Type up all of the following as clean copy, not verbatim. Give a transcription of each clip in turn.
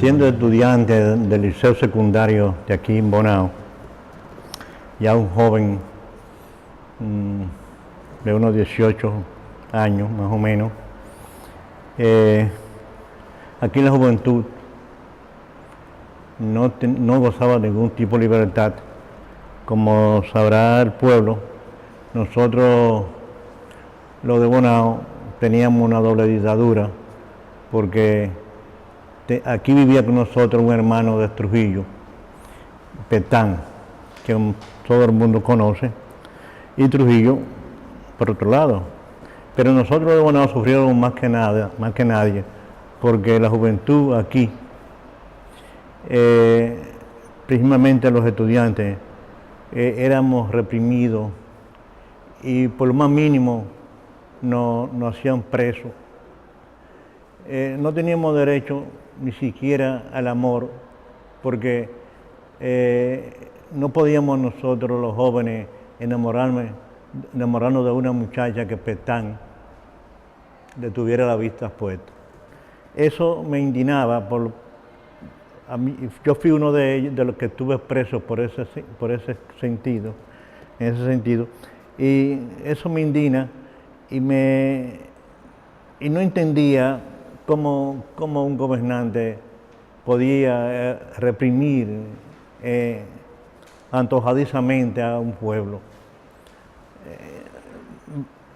Siendo estudiante del liceo secundario de aquí en Bonao, ya un joven de unos 18 años más o menos, aquí la juventud no gozaba de ningún tipo de libertad. Como sabrá el pueblo, nosotros los de Bonao teníamos una doble dictadura, porque aquí vivía con nosotros un hermano de Trujillo, Petán, que todo el mundo conoce, y Trujillo por otro lado. Pero nosotros de Bonao sufrimos más que nadie, porque la juventud aquí, principalmente los estudiantes, éramos reprimidos y por lo más mínimo nos hacían presos. No teníamos derecho ni siquiera al amor, porque no podíamos nosotros los jóvenes enamorarnos de una muchacha que Petán le tuviera la vista puesta. Eso me indignaba. Yo fui uno de ellos, de los que estuve preso por ese sentido, en ese sentido, y eso me indigna y no entendía cómo un gobernante podía reprimir antojadizamente a un pueblo.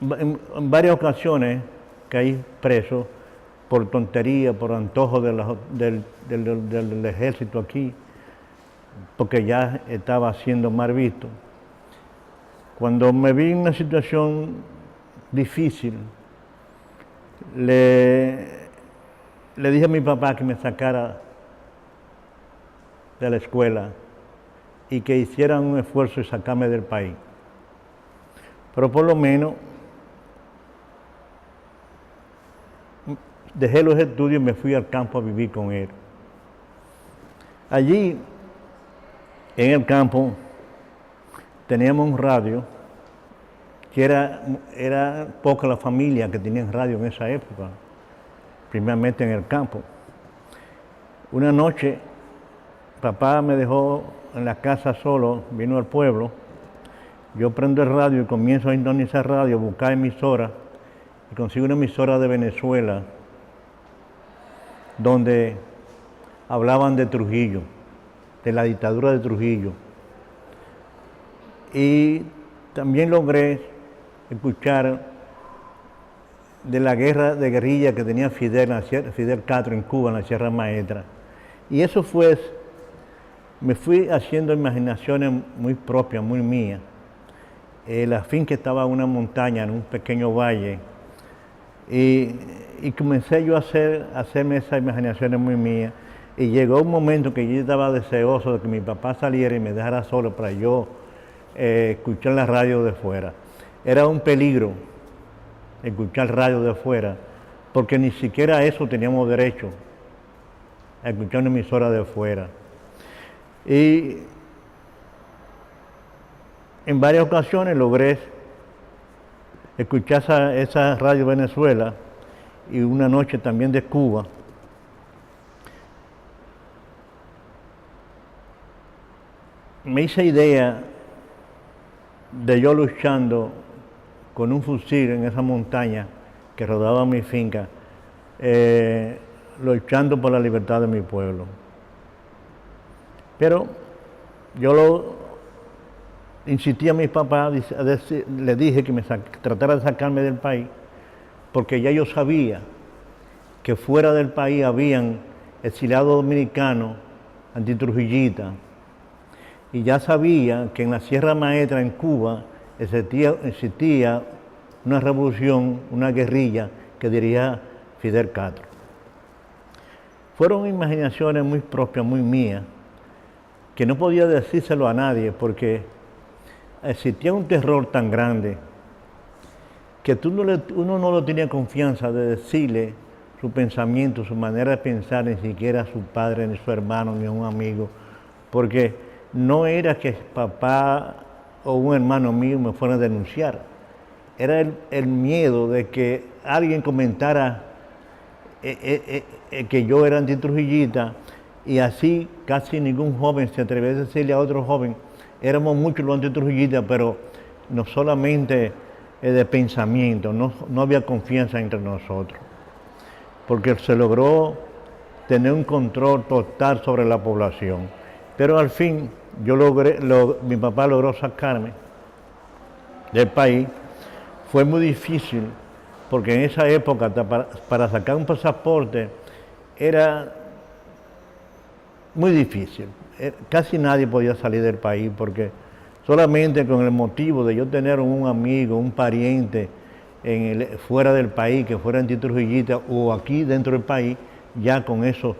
En varias ocasiones caí preso por tontería, por antojo del ejército aquí, porque ya estaba siendo mal visto. Cuando me vi en una situación difícil, le dije a mi papá que me sacara de la escuela y que hicieran un esfuerzo y sacarme del país. Pero por lo menos dejé los estudios y me fui al campo a vivir con él. Allí, en el campo, teníamos un radio, que era poca la familia que tenían radio en esa época, primeramente en el campo. Una noche, papá me dejó en la casa solo, vino al pueblo, yo prendo el radio y comienzo a sintonizar radio, a buscar emisoras, y consigo una emisora de Venezuela, donde hablaban de Trujillo, de la dictadura de Trujillo. Y también logré escuchar de la guerra de guerrilla que tenía Fidel Castro en Cuba, en la Sierra Maestra. Y eso me fui haciendo imaginaciones muy propias, muy mías. La finca estaba en una montaña, en un pequeño valle, y comencé yo a hacerme esas imaginaciones muy mías, y llegó un momento que yo estaba deseoso de que mi papá saliera y me dejara solo para yo escuchar la radio de fuera. Era un peligro escuchar radio de fuera, porque ni siquiera a eso teníamos derecho, a escuchar una emisora de fuera. Y en varias ocasiones logré escuchar esa radio Venezuela y una noche también de Cuba. Me hice idea de yo luchando con un fusil en esa montaña que rodeaba mi finca, luchando por la libertad de mi pueblo. Pero yo insistí a mi papá, le dije que tratara de sacarme del país, porque ya yo sabía que fuera del país habían exiliados dominicanos antitrujillistas, y ya sabía que en la Sierra Maestra, en Cuba, existía una revolución, una guerrilla que dirigía Fidel Castro. Fueron imaginaciones muy propias, muy mías, que no podía decírselo a nadie, porque existía un terror tan grande que uno no lo tenía confianza de decirle su pensamiento, su manera de pensar, ni siquiera a su padre, ni su hermano, ni a un amigo, porque no era que papá o un hermano mío me fueran a denunciar, era el miedo de que alguien comentara que yo era antitrujillista y así casi ningún joven se atrevía a decirle a otro joven. Éramos muchos los antitrujillistas, pero no solamente de pensamiento, no había confianza entre nosotros, porque se logró tener un control total sobre la población. Pero al fin, mi papá logró sacarme del país. Fue muy difícil, porque en esa época para sacar un pasaporte era muy difícil. Casi nadie podía salir del país, porque solamente con el motivo de yo tener un amigo, un pariente fuera del país, que fuera antitrujillista, o aquí dentro del país, ya con eso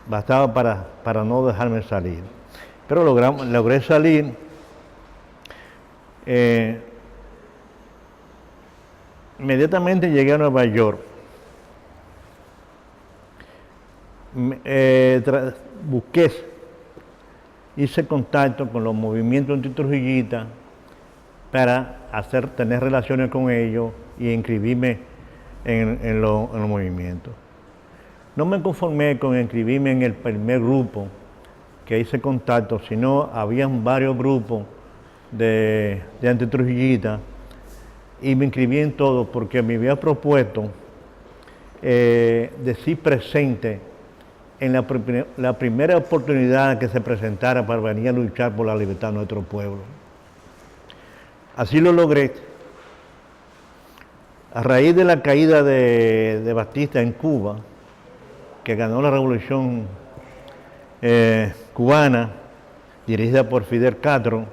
bastaba para no dejarme salir. Pero logré salir. Inmediatamente llegué a Nueva York. Hice contacto con los movimientos antitrujillistas para tener relaciones con ellos y inscribirme en los movimientos. No me conformé con inscribirme en el primer grupo que hice contacto, sino habían varios grupos de antitrujillistas, y me inscribí en todos porque me había propuesto decir presente en la primera oportunidad que se presentara para venir a luchar por la libertad de nuestro pueblo. Así lo logré. A raíz de la caída de Batista en Cuba, que ganó la revolución cubana, dirigida por Fidel Castro,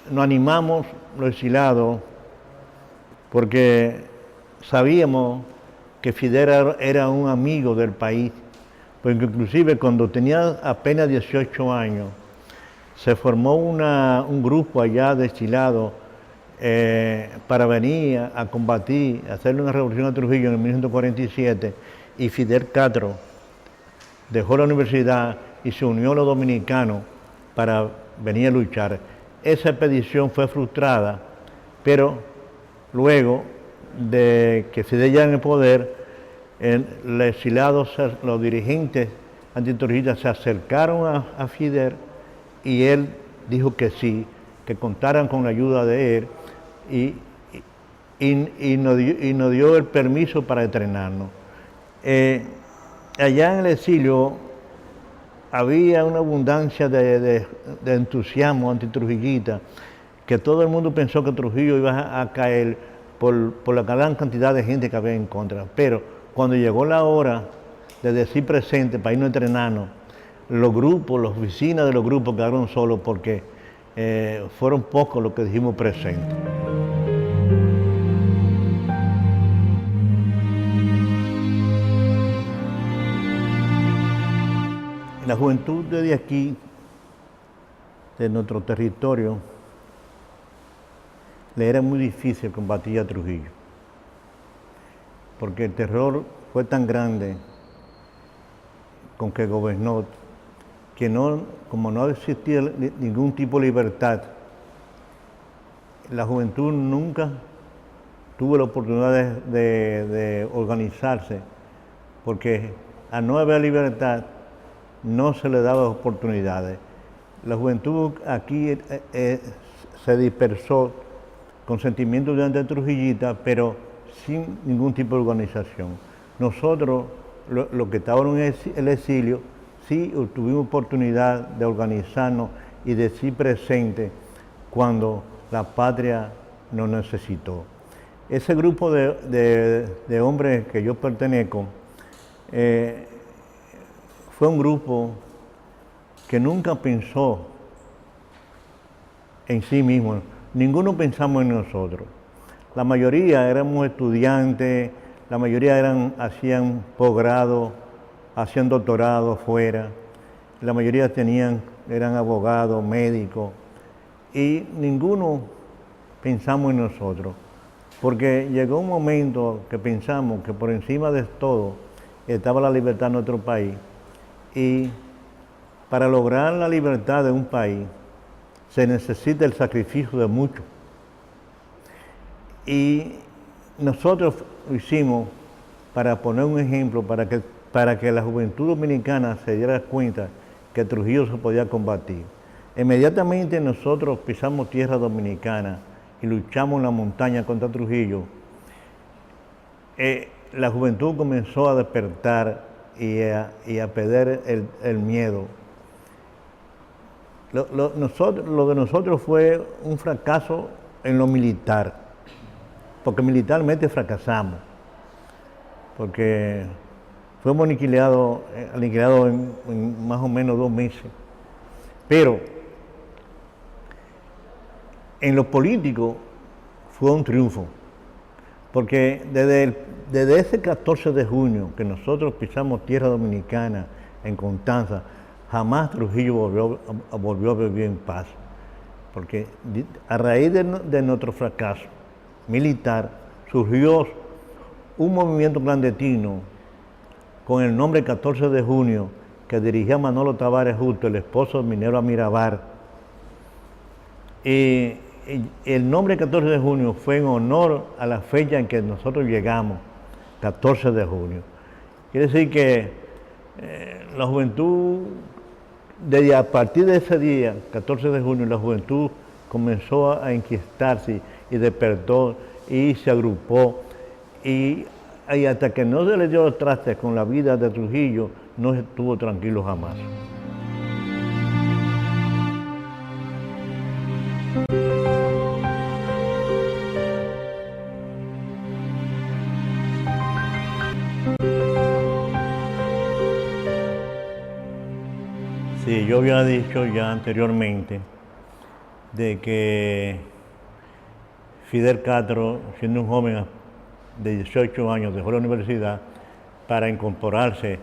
nos animamos los exiliados porque sabíamos que Fidel era un amigo del país, porque inclusive cuando tenía apenas 18 años, se formó un grupo allá de exiliados para venir a combatir, a hacerle una revolución a Trujillo en 1947, y Fidel Castro dejó la universidad y se unió a los dominicanos para venir a luchar. Esa expedición fue frustrada, pero luego de que Fidel ya en el poder, los exiliados, los dirigentes antitrujillistas se acercaron a Fidel, y él dijo que sí, que contaran con la ayuda de él, y nos dio el permiso para entrenarnos. Allá en el exilio había una abundancia de entusiasmo antitrujillista, que todo el mundo pensó que Trujillo iba a caer por la gran cantidad de gente que había en contra. Pero cuando llegó la hora de decir presente para irnos a entrenarnos, los grupos, las oficinas de los grupos quedaron solos porque fueron pocos los que dijimos presente. La juventud de aquí, de nuestro territorio, le era muy difícil combatir a Trujillo, porque el terror fue tan grande con que gobernó, que como no existía ningún tipo de libertad, la juventud nunca tuvo la oportunidad de organizarse, porque al no haber libertad no se le daba oportunidades. La juventud aquí se dispersó con sentimientos de antitrujillista, pero sin ningún tipo de organización. Nosotros, los que estábamos en el exilio, sí tuvimos oportunidad de organizarnos y de ser presentes cuando la patria nos necesitó. Ese grupo de hombres que yo pertenezco fue un grupo que nunca pensó en sí mismo. Ninguno pensamos en nosotros. La mayoría éramos estudiantes, la mayoría hacían posgrado, hacían doctorado afuera, la mayoría eran abogados, médicos, y ninguno pensamos en nosotros, porque llegó un momento que pensamos que por encima de todo estaba la libertad en nuestro país, y para lograr la libertad de un país se necesita el sacrificio de muchos. Y nosotros lo hicimos para poner un ejemplo, para que para que la juventud dominicana se diera cuenta que Trujillo se podía combatir. Inmediatamente nosotros pisamos tierra dominicana y luchamos en la montaña contra Trujillo, la juventud comenzó a despertar y a perder el miedo. Lo de nosotros fue un fracaso en lo militar, porque militarmente fracasamos, porque fuimos aniquilados en más o menos 2 meses. Pero en lo político fue un triunfo, porque desde ese 14 de junio que nosotros pisamos tierra dominicana en Constanza, jamás Trujillo volvió a vivir en paz, porque a raíz de nuestro fracaso militar surgió un movimiento clandestino con el nombre 14 de junio que dirigía Manolo Tavares Justo, el esposo de Minero Amirabar. Y el nombre 14 de junio fue en honor a la fecha en que nosotros llegamos, 14 de junio. Quiere decir que la juventud, desde a partir de ese día, 14 de junio, la juventud comenzó a inquietarse y despertó y se agrupó. Y hasta que no se le dio los trastes con la vida de Trujillo, no estuvo tranquilo jamás. Sí, yo había dicho ya anteriormente de que Fidel Castro, siendo un joven de 18 años, dejó la universidad para incorporarse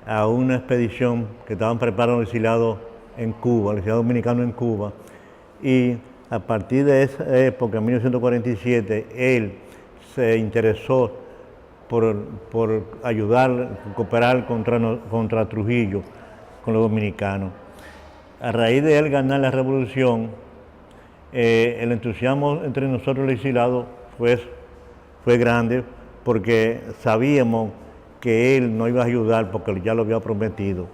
a una expedición que estaban preparando el exiliado en Cuba, el exiliado dominicano en Cuba, y a partir de esa época, en 1947, él se interesó por ayudar, cooperar contra Trujillo, con los dominicanos. A raíz de él ganar la revolución, el entusiasmo entre nosotros los exilados fue grande, porque sabíamos que él nos iba a ayudar porque ya lo había prometido.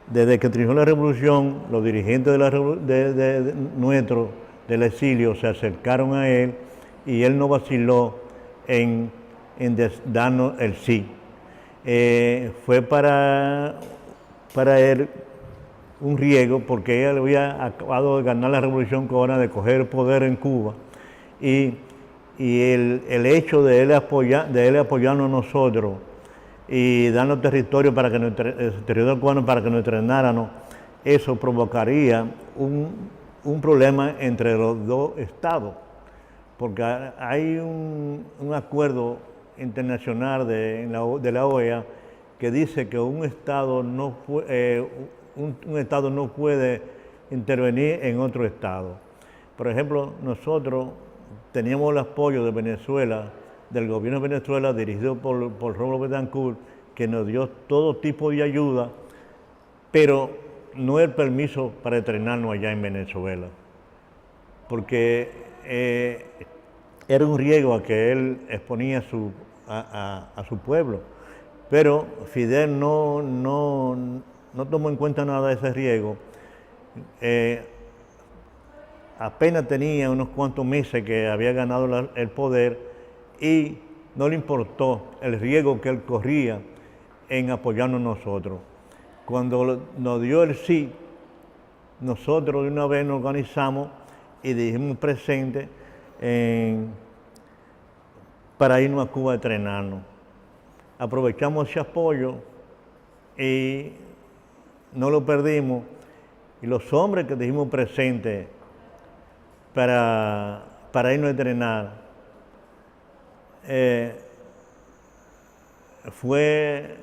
Desde que triunfó la revolución, los dirigentes del exilio se acercaron a él y él no vaciló en darnos el sí. Fue para él un riesgo, porque él había acabado de ganar la revolución cubana, de coger el poder en Cuba, y el hecho de él apoyarnos a nosotros y darnos territorio territorio cubano para que nos entrenáramos, eso provocaría un problema entre los dos estados, porque hay un acuerdo internacional de la OEA que dice que un estado no puede intervenir en otro estado. Por ejemplo, nosotros teníamos el apoyo de Venezuela, del gobierno de Venezuela, dirigido por Rómulo Betancourt, que nos dio todo tipo de ayuda, pero no el permiso para entrenarnos allá en Venezuela, porque era un riesgo a que él exponía a su pueblo. Pero Fidel no tomó en cuenta nada de ese riesgo. Apenas tenía unos cuantos meses que había ganado el poder y no le importó el riesgo que él corría en apoyarnos nosotros. Cuando nos dio el sí, nosotros de una vez nos organizamos y dijimos presente para irnos a Cuba a entrenarnos. Aprovechamos ese apoyo y no lo perdimos, y los hombres que dijimos presentes para irnos a entrenar fue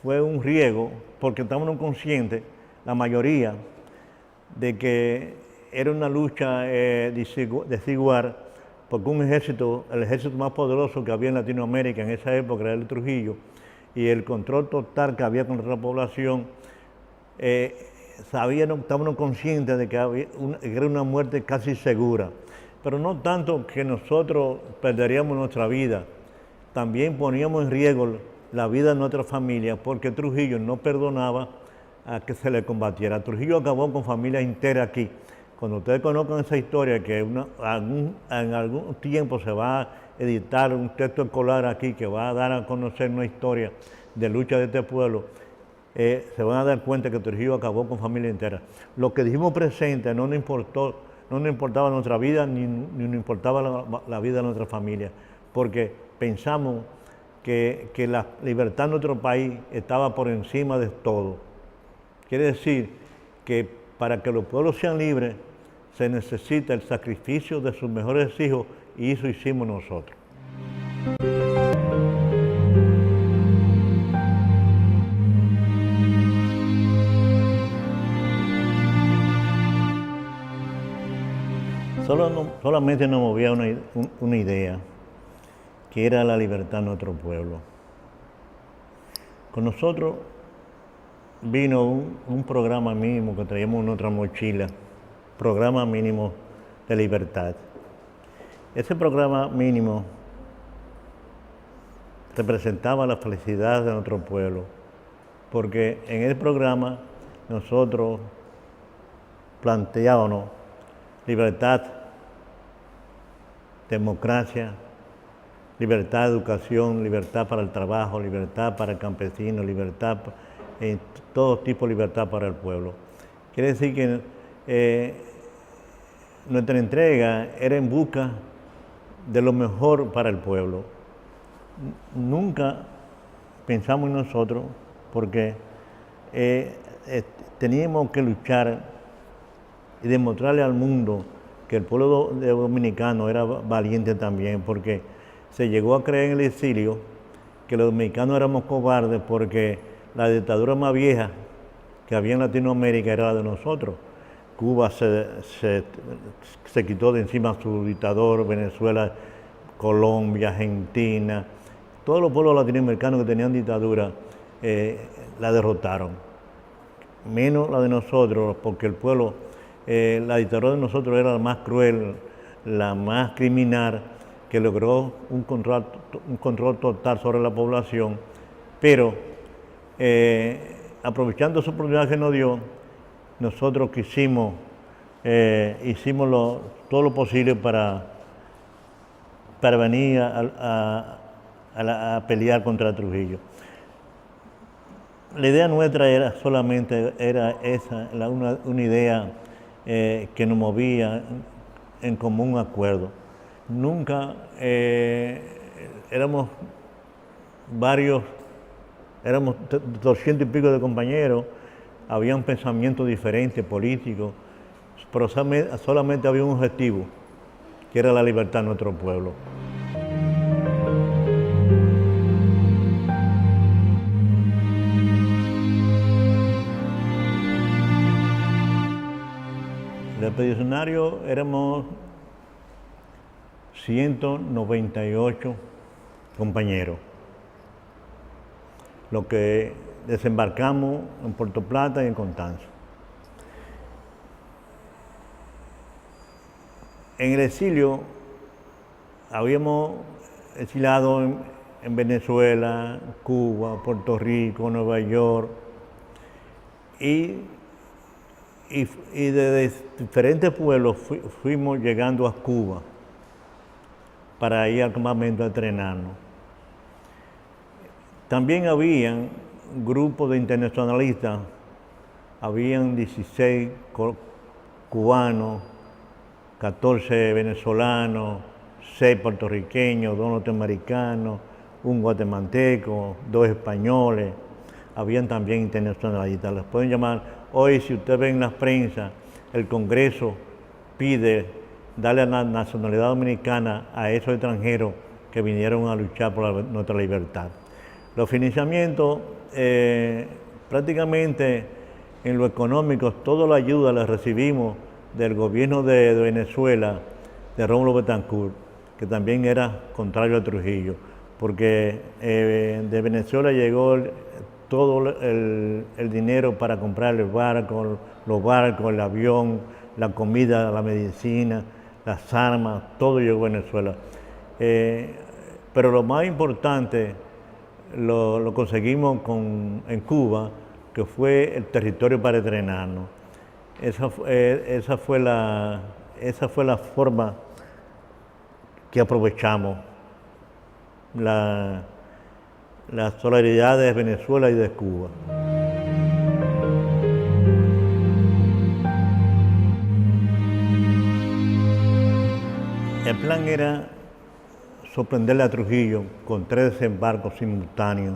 un riesgo, porque estábamos conscientes, la mayoría, de que era una lucha desigual, porque el ejército más poderoso que había en Latinoamérica en esa época era el Trujillo, y el control total que había contra la población, estábamos conscientes de que era una muerte casi segura, pero no tanto que nosotros perderíamos nuestra vida, también poníamos en riesgo la vida de nuestra familia, porque Trujillo no perdonaba a que se le combatiera. Trujillo acabó con familias enteras aquí. Cuando ustedes conozcan esa historia, que en algún tiempo se va a editar un texto escolar aquí que va a dar a conocer una historia de lucha de este pueblo, se van a dar cuenta que Trujillo acabó con familias enteras. Lo que dijimos presente no nos importó, no nos importaba nuestra vida ni nos importaba la vida de nuestra familia, porque pensamos que la libertad de nuestro país estaba por encima de todo. Quiere decir que para que los pueblos sean libres se necesita el sacrificio de sus mejores hijos, y eso hicimos nosotros. Solamente nos movía una idea, que era la libertad de nuestro pueblo. Con nosotros vino un programa mínimo que traíamos en nuestra mochila, programa mínimo de libertad. Ese programa mínimo representaba la felicidad de nuestro pueblo, porque en el programa nosotros planteábamos libertad, democracia, libertad de educación, libertad para el trabajo, libertad para el campesino, libertad, todo tipo de libertad para el pueblo. Quiere decir que nuestra entrega era en busca de lo mejor para el pueblo. Nunca pensamos en nosotros, porque teníamos que luchar y demostrarle al mundo que el pueblo dominicano era valiente también, porque se llegó a creer en el exilio que los dominicanos éramos cobardes porque la dictadura más vieja que había en Latinoamérica era la de nosotros. Cuba se quitó de encima a su dictador, Venezuela, Colombia, Argentina, todos los pueblos latinoamericanos que tenían dictadura la derrotaron, menos la de nosotros, porque el pueblo, la dictadura de nosotros era la más cruel, la más criminal, que logró un control total sobre la población, pero aprovechando esa oportunidad que nos dio, nosotros hicimos todo lo posible para venir a pelear contra Trujillo. La idea nuestra era solamente esa, una idea que nos movía en común acuerdo. Nunca éramos 200 y pico de compañeros, había un pensamiento diferente, político, pero solamente había un objetivo, que era la libertad de nuestro pueblo. El expedicionario éramos 198 compañeros, los que desembarcamos en Puerto Plata y en Constanza. En el exilio habíamos exilado en Venezuela, Cuba, Puerto Rico, Nueva York, y desde diferentes pueblos fuimos llegando a Cuba para ir al campamento a entrenarnos. También habían grupos de internacionalistas, habían 16 cubanos, 14 venezolanos, 6 puertorriqueños, 2 norteamericanos, un guatemalteco, 2 españoles. Habían también internacionalistas, les pueden llamar. Hoy, si usted ve en la prensa, el Congreso pide darle la nacionalidad dominicana a esos extranjeros que vinieron a luchar por nuestra libertad. Los financiamientos, prácticamente en lo económico, toda la ayuda la recibimos del gobierno de Venezuela, de Rómulo Betancourt, que también era contrario a Trujillo, porque de Venezuela llegó todo el dinero para comprar los barcos, el avión, la comida, la medicina, las armas, todo llegó a Venezuela. Pero lo más importante lo conseguimos en Cuba, que fue el territorio para entrenarnos. Esa fue la forma que aprovechamos, la solidaridad de Venezuela y de Cuba. El plan era sorprenderle a Trujillo con 3 desembarcos simultáneos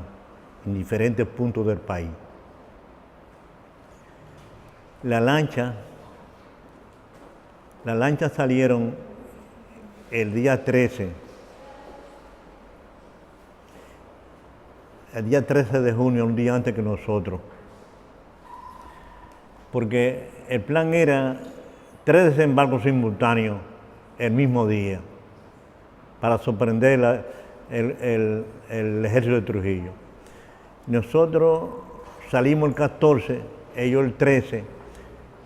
en diferentes puntos del país. Las lanchas salieron el día 13 de junio, un día antes que nosotros, porque el plan era 3 desembarcos simultáneos el mismo día para sorprender el ejército de Trujillo. Nosotros salimos el 14, ellos el 13,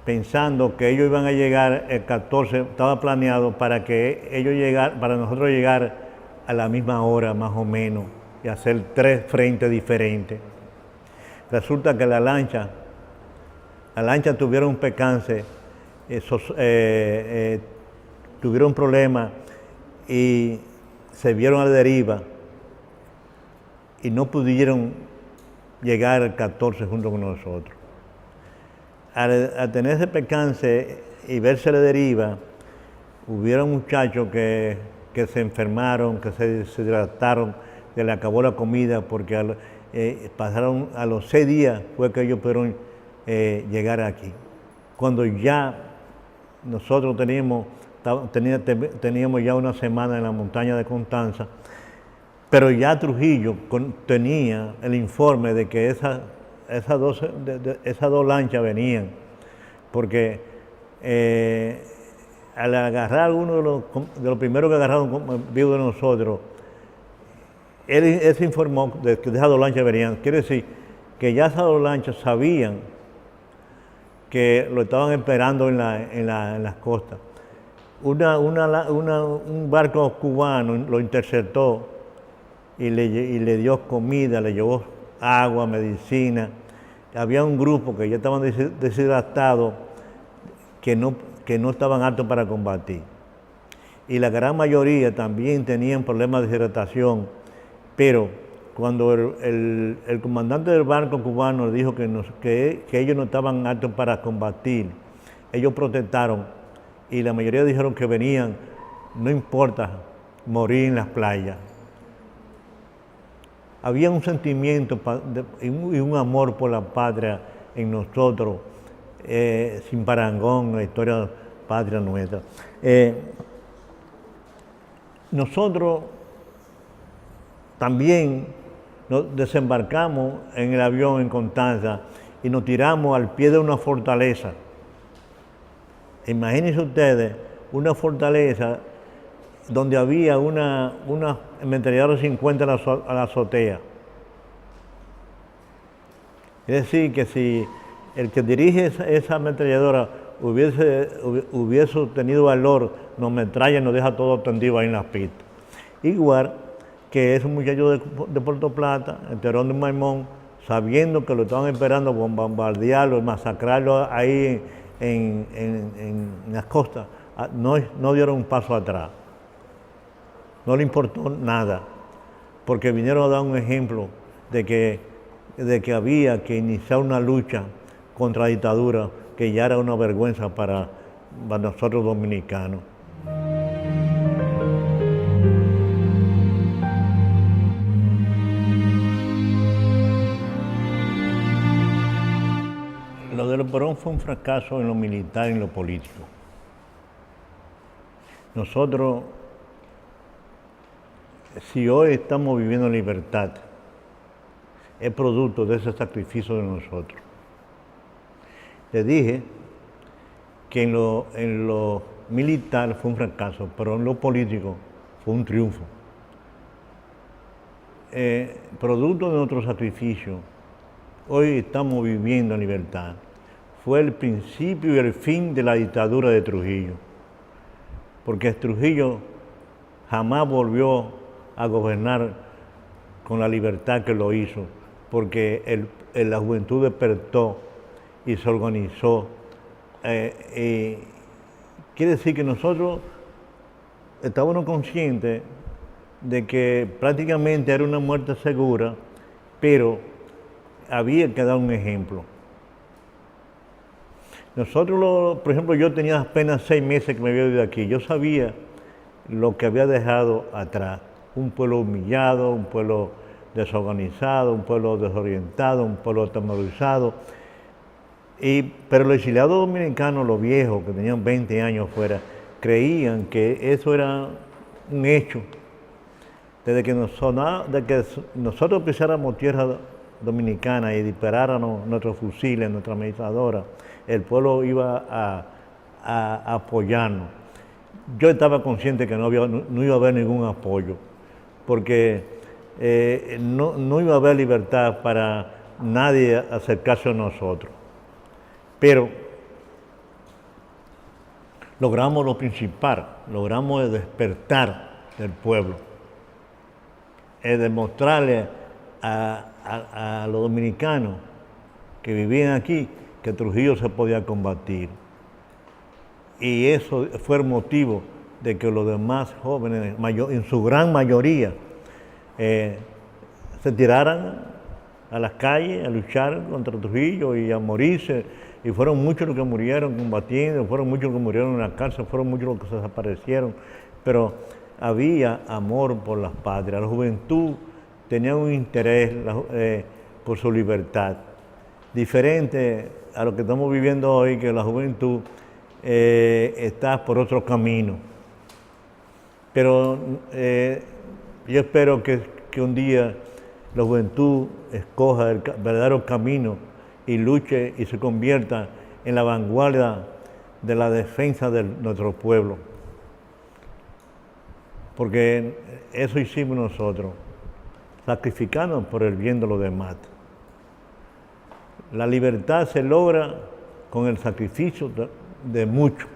pensando que ellos iban a llegar el 14, estaba planeado para para nosotros llegar a la misma hora más o menos y hacer 3 frentes diferentes. Resulta que la lancha tuvieron un percance, tuvieron problemas y se vieron a la deriva y no pudieron llegar el 14 junto con nosotros. Al tener ese percance y verse a la deriva, hubieron muchachos que se enfermaron, que se deshidrataron, que le acabó la comida, porque pasaron a los 6 días fue que ellos pudieron llegar aquí. Cuando ya nosotros teníamos ya una semana en la montaña de Constanza, pero ya Trujillo tenía el informe de que esas dos lanchas venían, porque al agarrar uno de los primeros que agarraron vivo de nosotros, él se informó de que esas 2 lanchas venían. Quiere decir que ya esas 2 lanchas sabían que lo estaban esperando en las costas. Un barco cubano lo interceptó y le dio comida, le llevó agua, medicina. Había un grupo que ya estaban deshidratados, que no estaban aptos para combatir. Y la gran mayoría también tenían problemas de deshidratación, pero cuando el comandante del barco cubano dijo que ellos no estaban aptos para combatir, ellos protestaron y la mayoría dijeron que venían, no importa, morir en las playas. Había un sentimiento y un amor por la patria en nosotros, sin parangón en la historia patria nuestra. Nosotros también nos desembarcamos en el avión en Constanza y nos tiramos al pie de una fortaleza. Imagínense ustedes una fortaleza donde había una ametralladora 50 a la azotea. Es decir, que si el que dirige esa ametralladora hubiese tenido valor, nos metralla y nos deja todo tendido ahí en las pistas. Igual que esos muchachos de Puerto Plata, el Terón de Maimón, sabiendo que lo estaban esperando bombardearlo, masacrarlo ahí en las costas, no dieron un paso atrás. No le importó nada, porque vinieron a dar un ejemplo de que había que iniciar una lucha contra la dictadura, que ya era una vergüenza para nosotros dominicanos. Lo de Perón fue un fracaso en lo militar y en lo político. Nosotros, si hoy estamos viviendo en libertad, es producto de ese sacrificio de nosotros. Les dije que en lo militar fue un fracaso, pero en lo político fue un triunfo. Producto de nuestro sacrificio, hoy estamos viviendo en libertad. Fue el principio y el fin de la dictadura de Trujillo, porque Trujillo jamás volvió a gobernar con la libertad que lo hizo, porque la juventud despertó y se organizó. Quiere decir que nosotros estábamos conscientes de que prácticamente era una muerte segura, pero había que dar un ejemplo. Nosotros, por ejemplo, yo tenía apenas 6 meses que me había ido de aquí. Yo sabía lo que había dejado atrás. Un pueblo humillado, un pueblo desorganizado, un pueblo desorientado, un pueblo atemorizado. Pero los exiliados dominicanos, los viejos, que tenían 20 años fuera, creían que eso era un hecho. Desde que nosotros pisáramos tierra dominicana y disparáramos nuestros fusiles, nuestra ametralladora, el pueblo iba a apoyarnos. Yo estaba consciente que no iba a haber ningún apoyo, porque no iba a haber libertad para nadie acercarse a nosotros. Pero logramos lo principal, logramos el despertar del pueblo, el demostrarle a los dominicanos que vivían aquí que Trujillo se podía combatir. Y eso fue el motivo de que los demás jóvenes, en su gran mayoría, se tiraran a las calles a luchar contra Trujillo y a morirse. Y fueron muchos los que murieron combatiendo, fueron muchos los que murieron en la cárcel, fueron muchos los que se desaparecieron. Pero había amor por las patrias. La juventud tenía un interés por su libertad, diferente a lo que estamos viviendo hoy, que la juventud está por otro camino. Pero yo espero que un día la juventud escoja el verdadero camino y luche y se convierta en la vanguardia de la defensa de nuestro pueblo. Porque eso hicimos nosotros, sacrificarnos por el bien de los demás. La libertad se logra con el sacrificio de muchos.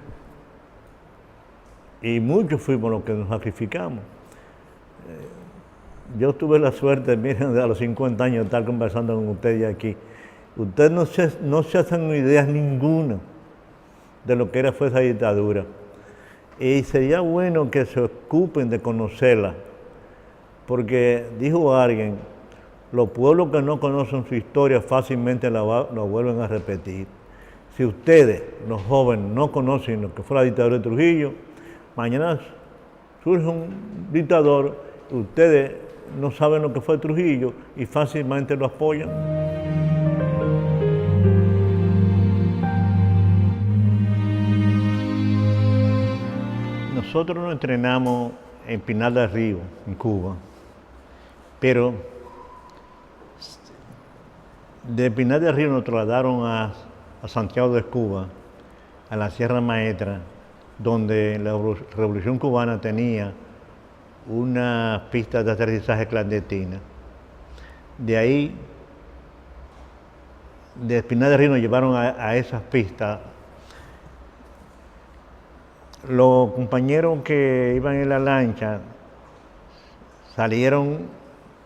Y muchos fuimos los que nos sacrificamos. Yo tuve la suerte, miren, a los 50 años de estar conversando con ustedes aquí. Ustedes no se hacen ideas ninguna de lo que fue esa dictadura. Y sería bueno que se ocupen de conocerla, porque dijo alguien, los pueblos que no conocen su historia fácilmente la vuelven a repetir. Si ustedes, los jóvenes, no conocen lo que fue la dictadura de Trujillo, mañana surge un dictador, ustedes no saben lo que fue Trujillo y fácilmente lo apoyan. Nosotros nos entrenamos en Pinar del Río, en Cuba, pero de Pinar del Río nos trasladaron a Santiago de Cuba, a la Sierra Maestra, donde la Revolución Cubana tenía una pista de aterrizaje clandestina. De ahí, de Pinar del Río nos llevaron a esas pistas. Los compañeros que iban en la lancha salieron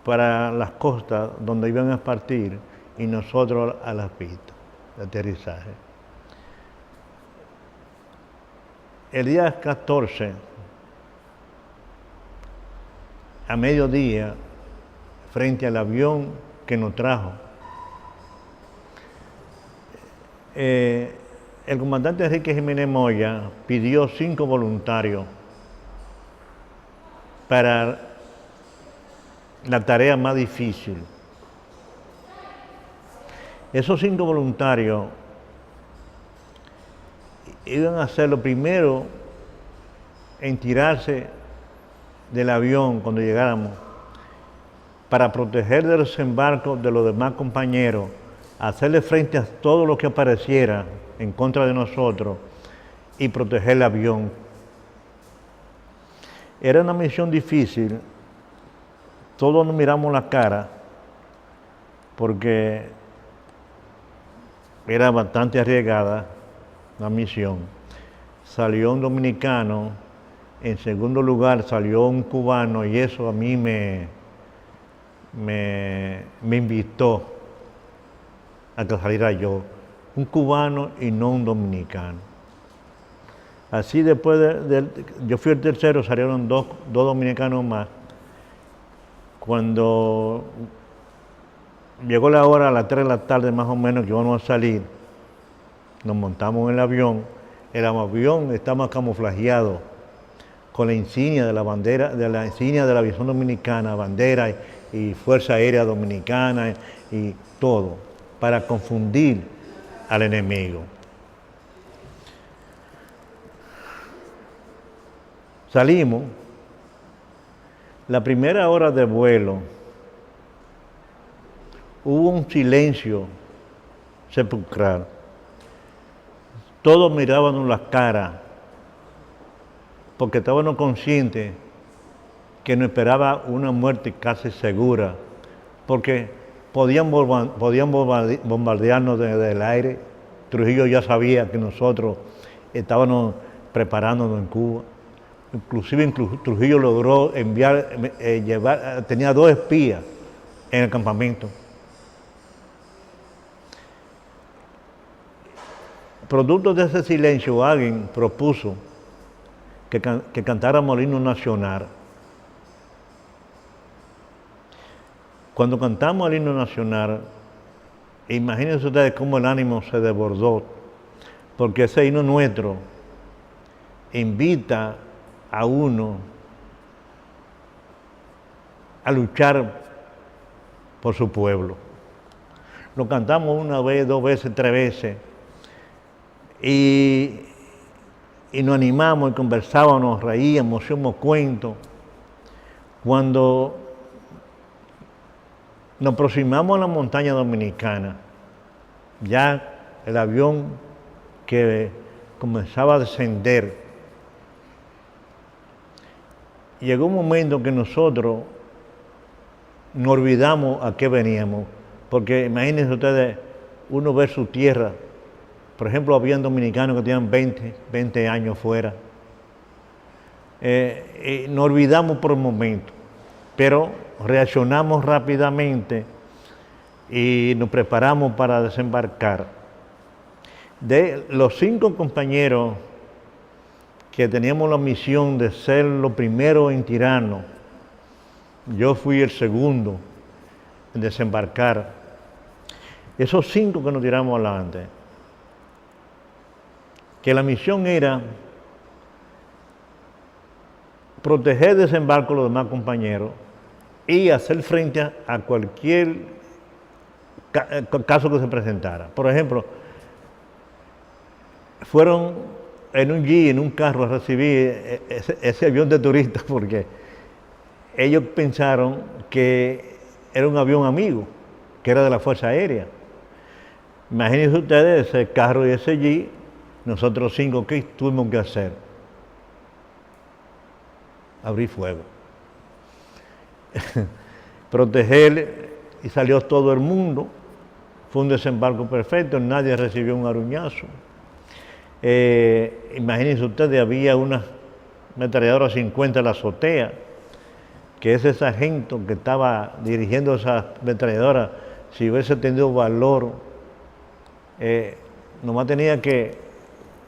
para las costas donde iban a partir y nosotros a las pistas de aterrizaje. El día 14, a mediodía, frente al avión que nos trajo, el comandante Enrique Jiménez Moya pidió 5 voluntarios para la tarea más difícil. Esos 5 voluntarios iban a ser lo primero en tirarse del avión cuando llegáramos para proteger del desembarco de los demás compañeros, hacerle frente a todo lo que apareciera en contra de nosotros y proteger el avión. Era una misión difícil, todos nos miramos la cara porque era bastante arriesgada la misión. Salió un dominicano, en segundo lugar salió un cubano y eso a mí me me invitó a que saliera yo, un cubano y no un dominicano. Así después yo fui el tercero, salieron dos dominicanos más. Cuando llegó la hora, a las 3 de la tarde más o menos, que íbamos a salir, nos montamos en el avión estaba camuflajeado con la insignia de la bandera, de la insignia de la aviación dominicana, bandera y Fuerza Aérea Dominicana y todo, para confundir al enemigo. Salimos, la primera hora de vuelo, hubo un silencio sepulcral. Todos mirábamos las caras, porque estábamos conscientes que nos esperaba una muerte casi segura, porque podían bombardearnos desde el aire. Trujillo ya sabía que nosotros estábamos preparándonos en Cuba. Inclusive Trujillo logró tenía 2 espías en el campamento. Producto de ese silencio, alguien propuso que cantáramos el himno nacional. Cuando cantamos el himno nacional, imagínense ustedes cómo el ánimo se desbordó, porque ese himno nuestro invita a uno a luchar por su pueblo. Lo cantamos 1 vez, 2 veces, 3 veces, y nos animamos y conversábamos, nos reíamos, hacíamos cuentos. Cuando nos aproximamos a la montaña dominicana, ya el avión que comenzaba a descender, llegó un momento que nosotros nos olvidamos a qué veníamos, porque imagínense ustedes, uno ver su tierra. Por ejemplo, habían dominicanos que tenían 20 años fuera. Nos olvidamos por un momento, pero reaccionamos rápidamente y nos preparamos para desembarcar. De los 5 compañeros que teníamos la misión de ser los primeros en tirarnos, yo fui el segundo en desembarcar. Esos 5 que nos tiramos adelante, que la misión era proteger el desembarco de los demás compañeros y hacer frente a cualquier caso que se presentara. Por ejemplo, fueron en un jeep, en un carro, a recibir ese avión de turistas, porque ellos pensaron que era un avión amigo, que era de la Fuerza Aérea. Imagínense ustedes ese carro y ese jeep. Nosotros 5, ¿qué tuvimos que hacer? Abrir fuego. Proteger, y salió todo el mundo. Fue un desembarco perfecto, nadie recibió un aruñazo. Imagínense ustedes, había una ametralladora 50 en la azotea, que ese sargento que estaba dirigiendo esa ametralladora, si hubiese tenido valor, nomás tenía que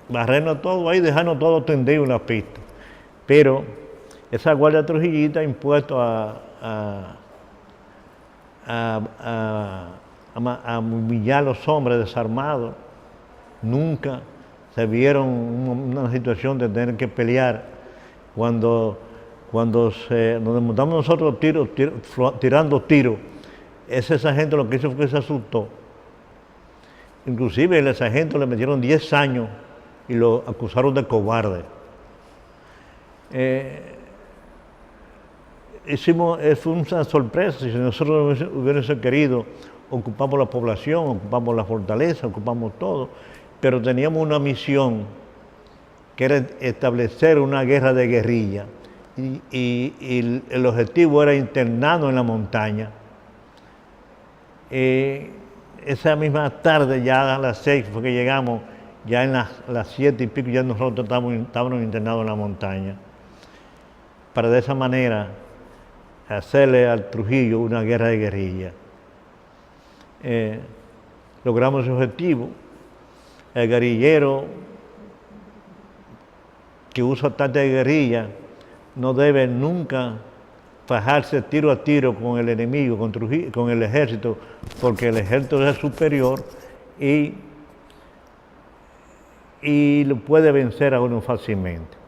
barrernos todo ahí, dejarnos todo tendido en la pista. Pero esa guardia trujillita impuesto a humillar a los hombres desarmados, nunca se vieron en una situación de tener que pelear. Cuando nos montamos nosotros tirando tiros, ese sargento lo que hizo fue que se asustó. Inclusive el sargento le metieron 10 años y lo acusaron de cobarde. Fue una sorpresa. Si nosotros hubiéramos querido, ocupamos la población, ocupamos la fortaleza, ocupamos todo, pero teníamos una misión que era establecer una guerra de guerrilla, y el objetivo era internarnos en la montaña. Esa misma tarde, ya a las 6 fue que llegamos, ya en las 7 y pico ya nosotros estábamos internados en la montaña, para de esa manera hacerle al Trujillo una guerra de guerrilla. Logramos ese objetivo. El guerrillero que usa táctica de guerrilla no debe nunca fajarse tiro a tiro con el enemigo, con el ejército, porque el ejército es superior y lo puede vencer a uno fácilmente.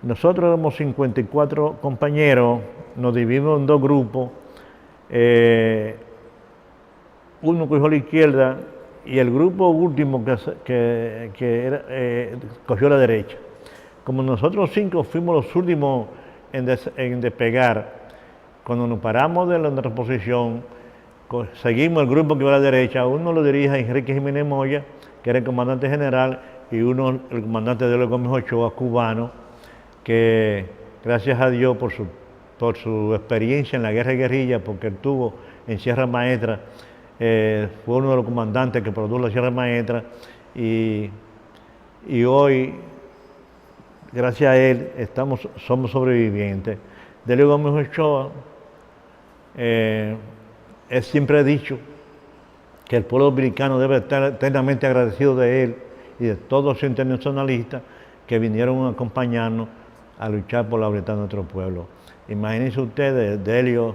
Nosotros éramos 54 compañeros, nos dividimos en dos grupos, uno cogió a la izquierda y el grupo último cogió a la derecha. Como nosotros 5 fuimos los últimos en despegar, cuando nos paramos de nuestra posición, seguimos el grupo que iba a la derecha. Uno lo dirige Enrique Jiménez Moya, que era el comandante general, y uno el comandante de Gómez Ochoa, cubano, que gracias a Dios por su experiencia en la guerra de guerrilla, porque él tuvo en Sierra Maestra, fue uno de los comandantes que produjo la Sierra Maestra, y hoy, gracias a él, somos sobrevivientes. Delio Gómez Ochoa, él siempre ha dicho que el pueblo dominicano debe estar eternamente agradecido de él y de todos los internacionalistas que vinieron a acompañarnos a luchar por la libertad de nuestro pueblo. Imagínense ustedes, el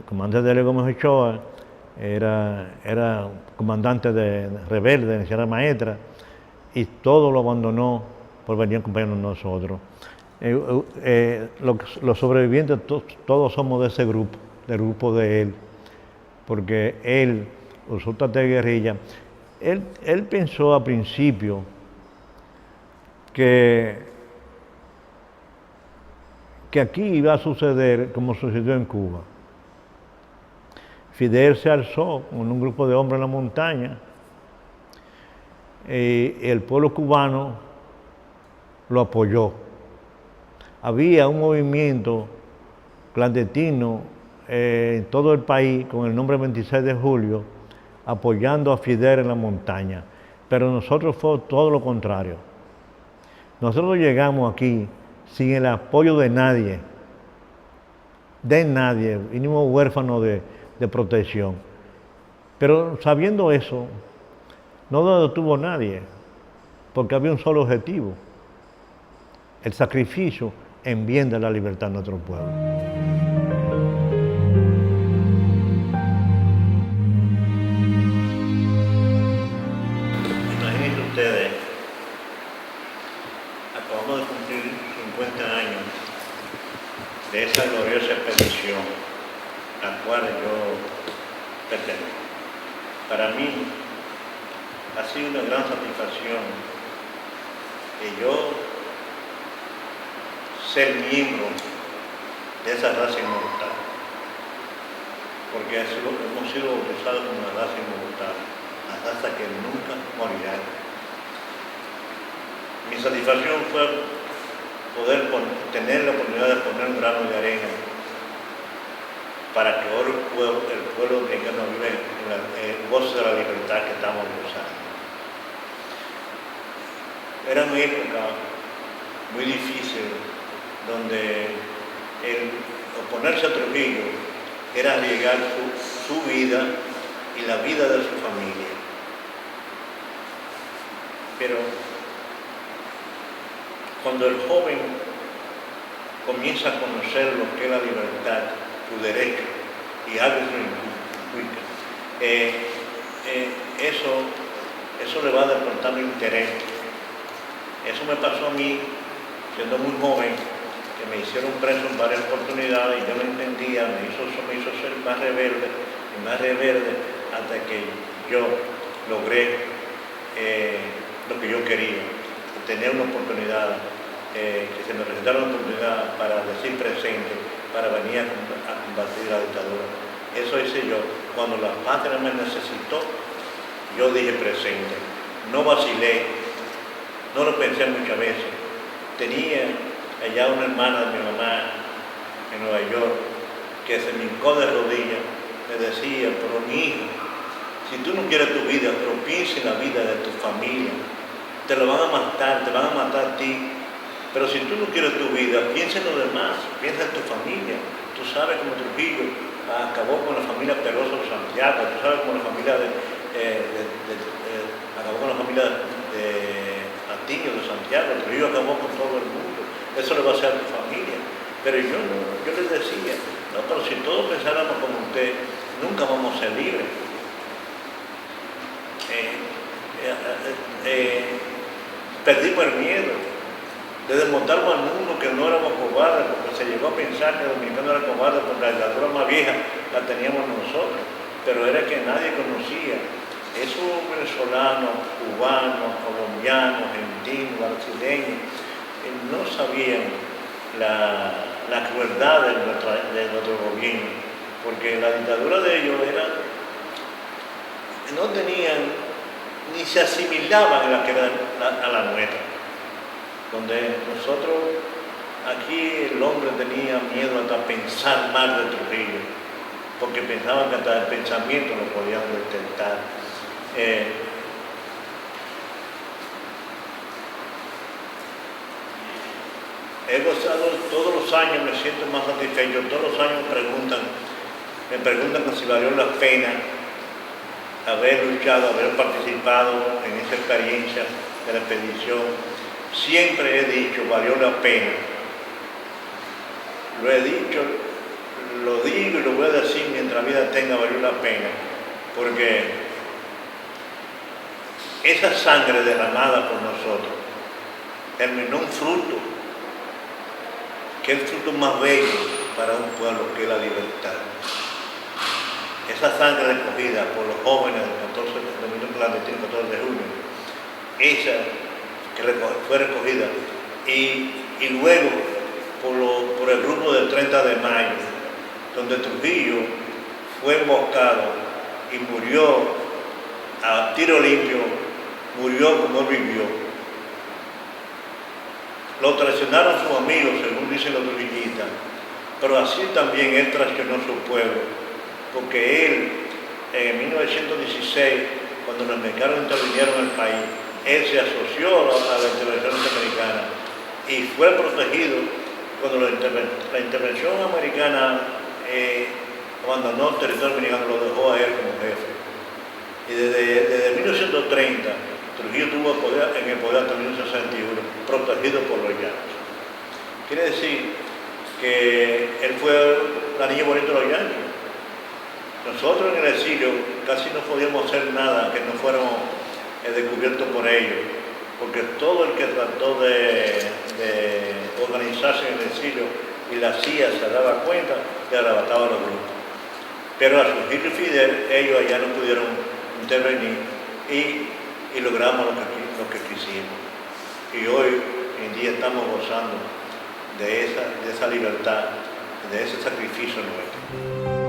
comandante Delio Gómez Ochoa era comandante de rebelde en Sierra Maestra y todo lo abandonó por venir a acompañarnos nosotros. Los sobrevivientes todos somos de ese grupo, del grupo de él, porque él usó táctica de guerrilla. Él pensó al principio que aquí iba a suceder como sucedió en Cuba. Fidel se alzó con un grupo de hombres en la montaña y el pueblo cubano lo apoyó. Había un movimiento clandestino en todo el país con el nombre 26 de julio apoyando a Fidel en la montaña, pero nosotros fue todo lo contrario. Nosotros llegamos aquí sin el apoyo de nadie, vinimos huérfanos de protección. Pero sabiendo eso, no lo detuvo nadie, porque había un solo objetivo: el sacrificio en bien de la libertad de nuestro pueblo. Imagínense ustedes, acabamos de cumplir 50 años de esa gloriosa expedición a la cual yo pertenezco. Para mí ha sido una gran satisfacción que yo ser miembro de esa raza inmortal, porque hemos sido bautizados como una raza inmortal, la raza que nunca morirá. Mi satisfacción fue poder tener la oportunidad de poner un grano de arena para que ahora el pueblo dominicano vive en el gozo de la libertad que estamos gozando. Era una época muy difícil, donde el oponerse a Trujillo era arriesgar su vida y la vida de su familia. Pero cuando el joven comienza a conocer lo que es la libertad, su derecho y algo que implica, eso le va despertando interés. Eso me pasó a mí, siendo muy joven, que me hicieron preso en varias oportunidades y yo no entendía, eso me hizo ser más rebelde y más rebelde hasta que yo logré lo que yo quería, tener una oportunidad, que se me presentara una oportunidad para decir presente, para venir a combatir la dictadura. Eso hice yo. Cuando la patria me necesitó, yo dije presente. No vacilé, no lo pensé muchas veces. Tenía allá una hermana de mi mamá en Nueva York que se me hincó de rodillas, me decía: pero mi hijo, si tú no quieres tu vida, pero piensa en la vida de tu familia. Te lo van a matar, te van a matar a ti. Pero si tú no quieres tu vida, piensa en los demás, piensa en tu familia. Tú sabes cómo Trujillo acabó con la familia Peroso de Santiago, tú sabes cómo la familia acabó con la familia de Patiño de Santiago, Trujillo acabó con todo el mundo. Eso le va a hacer a tu familia. Pero yo les decía, no, pero si todos pensáramos como usted, nunca vamos a ser libres. Perdimos el miedo de demostrarnos al mundo que no éramos cobardes, porque se llegó a pensar que el dominicano era cobarde porque la dictadura más vieja la teníamos nosotros, pero era que nadie conocía. Esos venezolanos, cubanos, colombianos, argentinos, brasileños, no sabían la crueldad de nuestro gobierno, porque la dictadura de ellos no tenían, ni se asimilaban a la que era a la nuestra, donde nosotros, aquí el hombre tenía miedo hasta pensar mal de Trujillo, porque pensaban que hasta el pensamiento lo podían detectar. He gozado todos los años, me siento más satisfecho, todos los años me preguntan que si valió la pena haber luchado, haber participado en esa experiencia de la expedición. Siempre he dicho, valió la pena. Lo he dicho, lo digo y lo voy a decir mientras vida tenga, valió la pena, porque esa sangre derramada por nosotros terminó un fruto, que es el fruto más bello para un pueblo, que es la libertad. Esa sangre recogida por los jóvenes del minuto clandestino 14 de junio, esa que fue recogida, y luego por el grupo del 30 de mayo, donde Trujillo fue emboscado y murió a tiro limpio, murió como él vivió. Lo traicionaron sus amigos, según dicen los trujillistas, pero así también él traicionó a su pueblo, porque él, en 1916, cuando los americanos intervinieron en el país, él se asoció a la intervención norteamericana y fue protegido cuando la intervención americana abandonó el territorio dominicano, lo dejó a él como jefe. Y desde 1930, Trujillo estuvo en el poder hasta 1961, protegido por los llanos. Quiere decir que él fue la niña bonita de los llanos. Nosotros en el exilio casi no podíamos hacer nada que no fuéramos descubiertos por ellos, porque todo el que trató de organizarse en el exilio y la CIA se daba cuenta, le arrebataba a los grupos. Pero al surgir Fidel, ellos allá no pudieron intervenir y logramos lo que quisimos. Y hoy en día estamos gozando de esa libertad, de ese sacrificio nuestro.